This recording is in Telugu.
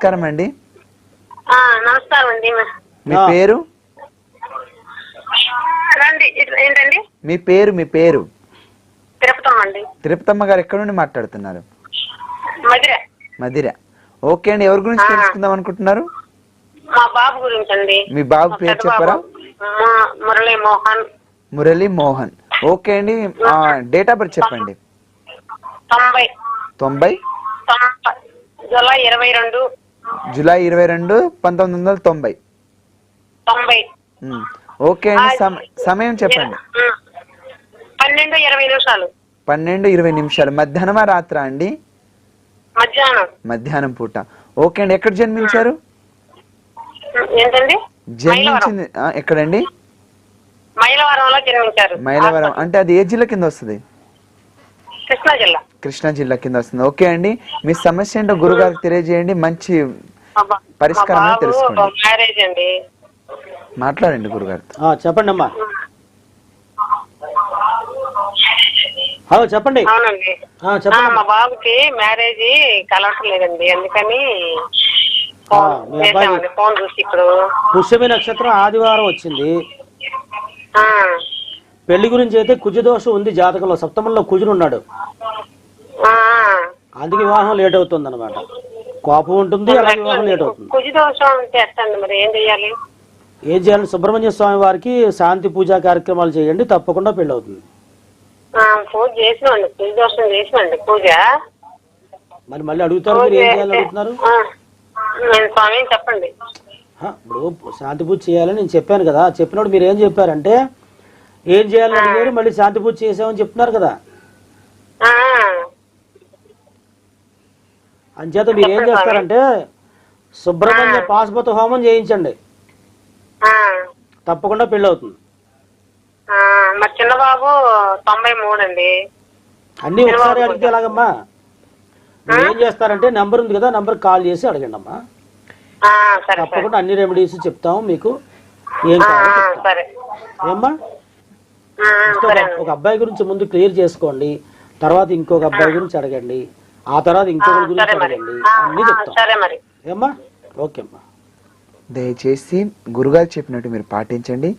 నమస్కారం అండి. నమస్కారం అండి. మీ పేరు? ఏంటండి మీ పేరు? తిరుపతమ్మ అండి. తిరుపతమ్మ గారు ఎక్కడ నుండి మాట్లాడుతున్నారు? మదిర. ఓకే అండి, ఎవరి గురించి తెలుసుకుందాం అనుకుంటున్నారు? మా బాబు గురించి అండి. మీ బాబు పేరు చెప్పరా? మురళీ మోహన్. ఓకే అండి, డేట్ ఆఫ్ బర్త్ చెప్పండి. 90 జూలై 22 1990. ఓకే అండి, సమయం చెప్పండి. 12:20 నిమిషాలు. మధ్యాహ్నమా రాత్రా అండి? మధ్యాహ్నం పూట. ఓకే అండి, ఎక్కడ జన్మించారు? జన్మించింది ఎక్కడండి? మైలవరం అంటే అది ఏ జిల్లా కింద వస్తుంది? కృష్ణా జిల్లా కింద వస్తుంది. ఓకే అండి, మీ సమస్య ఏంటో గురుగారికి తెలియజేయండి, మంచి పరిష్కారం తెలుసుకోండి. మాట్లాడండి గురుగారితో. చెప్పండి అమ్మా. చెప్పండి. అవునండి, మా బాబుకి మ్యారేజ్ కలవట్లేదండి, అందుకని ఫోన్ చూసి ఇప్పుడు పుష్యమి నక్షత్రం ఆదివారం వచ్చింది. పెళ్లి గురించి అయితే కుజదోషం ఉంది జాతకంలో, సప్తమంలో కుజుడు ఉన్నాడు, అందుకే వివాహం లేట్ అవుతుంది అనమాట. కోపం ఉంటుంది, అలాగే వివాహం లేట్ అవుతుంది. మరి ఏం చేయాలి? ఏం చేయాలి? సుబ్రహ్మణ్య స్వామి వారికి శాంతి పూజా కార్యక్రమాలు చేయండి, తప్పకుండా పెళ్లి అవుతుంది. పూజ చేసినండి, కుజదోషం చేసినండి పూజ. మరి మళ్ళీ అడుగుతారు, మీరు ఏం చేయాలని అడుగుతున్నారు? స్వామి చెప్పండి. ఇప్పుడు శాంతి పూజ చేయాలని నేను చెప్పాను కదా, చెప్పినప్పుడు మీరు ఏం చెప్పారంటే ఏం చేయాలని అడిగారు, మళ్ళీ శాంతి పూజ చేసామని చెప్తున్నారు కదా. అంచేత మీరు ఏం చేస్తారంటే సుబ్రహ్మణ్య పాశుపత హోమం చేయించండి, తప్పకుండా పెళ్లి అవుతుంది. మా చిన్న బాబు 93 అండి. అన్ని ఒకసారి అడిగితే ఎలాగమ్మా? మీరు ఏం చేస్తారంటే నెంబర్ ఉంది కదా, నెంబర్ కాల్ చేసి అడగండి అమ్మా, తప్పకుండా అన్ని రెమెడీస్ చెప్తాము మీకు. ఏం కావాలి ఏమ్మా? ఒక అబ్బాయి గురించి ముందు క్లియర్ చేసుకోండి, తర్వాత ఇంకొక అబ్బాయి గురించి అడగండి, ఆ తర్వాత ఇంకొకరి గురించి అడగండి, అన్ని చెప్తాం. ఏమ్మా? ఓకే అమ్మా. దయచేసి గురుగారు చెప్పినట్టు మీరు పాటించండి.